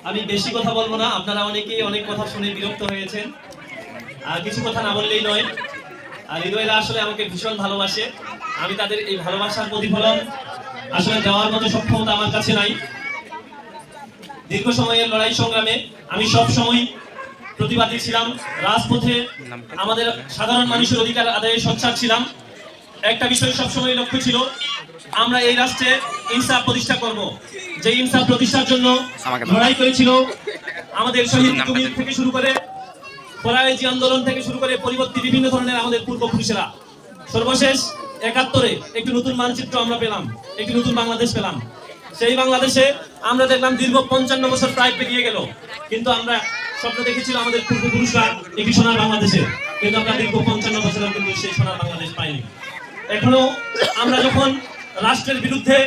আমি বেশি কথা বলবো না, আপনারা অনেকেই অনেক কথা শুনে বিরক্ত হয়েছেন। আর কিছু কথা না বললেই নয়। আর হৃদয়রা আসলে আমাকে ভীষণ ভালোবাসে। আমি তাদের এই ভালোবাসার প্রতিফলন আসলে দেওয়ার মতো সক্ষমতা আমার কাছে নাই। দীর্ঘ সময়ের লড়াই সংগ্রামে আমি সব সময় প্রতিবাদী ছিলাম, রাজপথে আমাদের সাধারণ মানুষের অধিকার আদায়ে সোচ্চার ছিলাম। একটা বিষয় সবসময় লক্ষ্য ছিল, আমরা এই রাষ্ট্রে ইনসাফ প্রতিষ্ঠা করব। যে ইনসাফ প্রতিষ্ঠার জন্য লড়াই করেছিল আমাদের শহীদ কুমির থেকে শুরু করে ফরায়েজি আন্দোলন থেকে শুরু করে পরিবর্তী বিভিন্ন ধরনের আমাদের পূর্বপুরুষেরা। সর্বশেষ ৭১-এ একটি নতুন মানচিত্র আমরা পেলাম, একটি নতুন বাংলাদেশ পেলাম। সেই বাংলাদেশে আমরা দেখলাম দীর্ঘ ৫৫ বছর প্রায় পেরিয়ে গেল, কিন্তু আমরা স্বপ্ন দেখেছিল আমাদের পূর্বপুরুষরা একটি সোনার বাংলাদেশে, কিন্তু আমরা দীর্ঘ ৫৫ বছরেও কিন্তু সেই সোনার বাংলাদেশ পাইনি। এখনো আমরা যখন রাষ্ট্রের বিরুদ্ধে,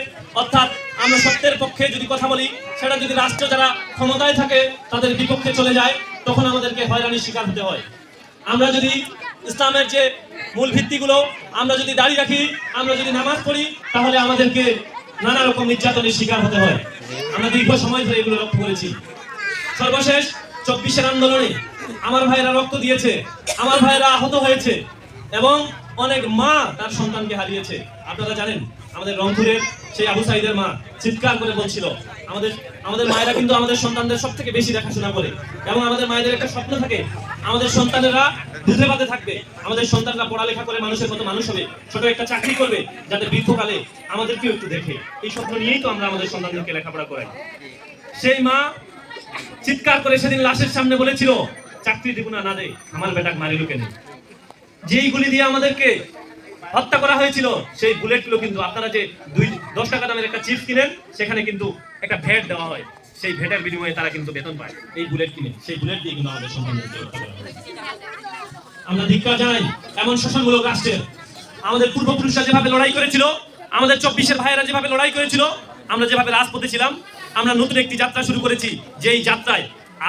অর্থাৎ আমরা সত্যের পক্ষে যদি কথা বলি, সেটা যদি রাষ্ট্র যারা ক্ষমতায় থাকে তাদের বিপক্ষে চলে যায়, তখন আমাদেরকে হয়রানির শিকার হতে হয়। আমরা যদি ইসলামের যে মূল ভিত্তিগুলো, আমরা যদি দাঁড়িয়ে রাখি, আমরা যদি নামাজ পড়ি, তাহলে আমাদেরকে নানা রকম নির্যাতনের শিকার হতে হয়। আমরা দীর্ঘ সময় ধরে এগুলো লক্ষ্য করেছি। সর্বশেষ ২৪-এর আন্দোলনে আমার ভাইয়েরা রক্ত দিয়েছে, আমার ভাইয়েরা আহত হয়েছে এবং অনেক মা তার সন্তানকে হারিয়েছে। আপনারা জানেন আমাদের রংপুরের সেই আবু সাইদের মা চিৎকার করে বলছিল, আমাদের মায়েরা কিন্তু আমাদের সন্তানদের সব থেকে বেশি দেখাশোনা করে, এবং আমাদের মায়েদের একটা স্বপ্ন থাকে, আমাদের সন্তানেরা দুধে ভাতে থাকবে, আমাদের সন্তানরা পড়ালেখা করে মানুষের মতো মানুষ হবে, ছোট একটা চাকরি করবে, যাতে বৃদ্ধকালে আমাদেরকেও একটু দেখে। এই স্বপ্ন নিয়েই তো আমরা আমাদের সন্তানদেরকে লেখাপড়া করাই। সেই মা চিৎকার করে সেদিন লাশের সামনে বলেছিল, চাকরি দিব না, না দে আমার বেটাক মারিল কেন। যেই গুলি দিয়ে আমাদেরকে হত্যা করা হয়েছিল, সেই বুলেটগুলো কিন্তু আপনারা যে 10 টাকা দামের একটা চিপস কিনেন, সেখানে কিন্তু একটা ভ্যাট দেওয়া হয়, সেই ভ্যাটের বিনিময়ে তারা কিন্তু বেতন পায়। এই বুলেট কিনে, সেই বুলেট দিয়ে কিন্তু আমাদের সন্তানদেরকে হত্যা করা হয়। আমরা ধিক্কার জানাই এমন শোষণমূলক রাষ্ট্রের। আমাদের পূর্বপুরুষরা যেভাবে লড়াই করেছিল, আমাদের ২৪-এর ভাইয়েরা যেভাবে লড়াই করেছিল, আমরা যেভাবে রাজপথে ছিলাম, আমরা নতুন একটি যাত্রা শুরু করেছি। যেই যাত্রায়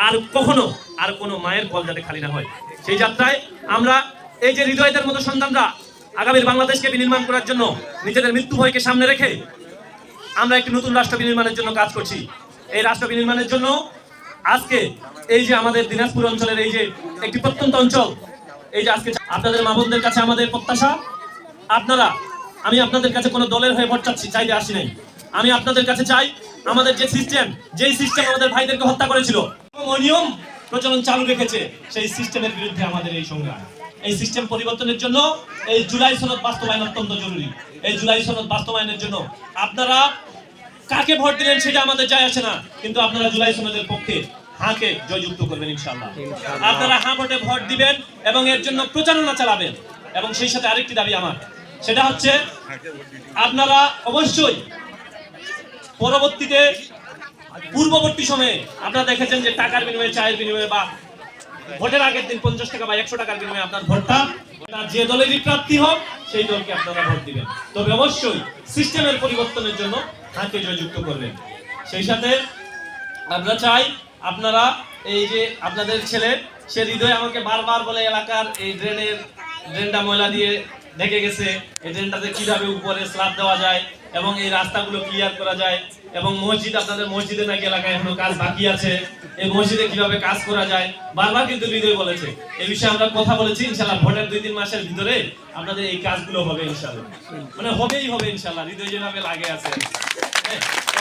আর কোনো মায়ের কল যাতে খালি না হয়। সেই যাত্রায় আমরা এই যে হৃদয়দের মতো সন্তানরা আগামীর বাংলাদেশকে বিনির্মাণ করার জন্য নিজেদের মৃত্যু ভয়কে সামনে রেখে আমরা একটি নতুন রাষ্ট্র বিনির্মাণের জন্য কাজ করছি। এই রাষ্ট্র বিনির্মাণের জন্য আজকে এই যে আমাদের দিনাজপুর অঞ্চলের এই যে একটি প্রত্যন্ত অঞ্চল, এই যে আজকে আপনাদের মা বোনদের কাছে আমাদের প্রত্যাশা, আমি আপনাদের কাছে কোনো দলের হয়ে ভোট চাইতে আসি নাই। আমি আপনাদের কাছে চাই, আমাদের যেই সিস্টেম আমাদের ভাইদেরকে হত্যা করেছিল এবং অনিয়ম প্রচলন চালু রেখেছে, সেই সিস্টেমের বিরুদ্ধে আমাদের এই সংগ্রাম। এই সিস্টেম পরিবর্তনের জন্য এই জুলাই সনদ বাস্তবায়ন অত্যন্ত জরুরি। এই জুলাই সনদ বাস্তবায়নের জন্য আপনারা কাকে ভোট দিলেন সেটা আমাদের যায় আসে না, কিন্তু আপনারা জুলাই সনদের পক্ষে হাঁকে জয়যুক্ত করবেন ইনশাআল্লাহ। আপনারা হাঁ ভোটে ভোট দিবেন এবং এর জন্য প্রচারণা চালাবেন। এবং সেই সাথে আরেকটি দাবি আমার, সেটা হচ্ছে আপনারা অবশ্যই পূর্ববর্তী সময়ে আপনারা দেখেছেন যে টাকার বিনিময়ে, চায়ের বিনিময়ে বা ভোটের আগের দিন 50 টাকা বা 100 টাকার বিনিময়ে আপনার ভোটটা যে দলেরই প্রার্থী হোক সেই দলকে আপনারা ভোট দিবেন। তবে অবশ্যই সিস্টেমের পরিবর্তনের জন্য হাঁকে জয়যুক্ত করবেন। সেই সাথে আমরা চাই আপনারা এই যে আপনাদের ছেলে, সে হৃদয় আমাকে বারবার বলে এলাকার এই ড্রেনটা ময়লা দিয়ে ঢেকে গেছে, এই ড্রেনটাতে কিভাবে উপরে স্ল্যাব দেওয়া যায় এবং এই রাস্তাগুলো ক্লিয়ার করা যায়, এবং আপনাদের মসজিদে নাকি এলাকায় এখনো কাজ বাকি আছে, এই মসজিদে কিভাবে কাজ করা যায় বারবার কিন্তু হৃদয় বলেছে। এই বিষয়ে আমরা কথা বলেছি, ইনশাআল্লাহ ভোটের 2-3 মাসের ভিতরে আপনাদের এই কাজগুলো হবে ইনশাআল্লাহ, মানে হবেই হবে ইনশাআল্লাহ। হৃদয় যেভাবে লাগে আছে, তো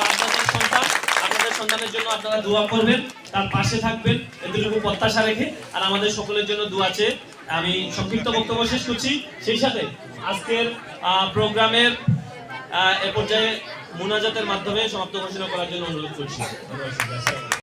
আপনাদের সন্তানের জন্য আপনারা দোয়া করবেন, তার পাশে থাকবেন, এতটুকু প্রত্যাশা রেখে। আর আমাদের সকলের জন্য দোয়া আছে। আমি সংক্ষিপ্ত বক্তব্য শেষ করছি। সেই সাথে আজকের প্রোগ্রামের এ পর্যায়ে মুনাজাতের মাধ্যমে সমাপ্ত ঘোষণা করার জন্য অনুরোধ করছি।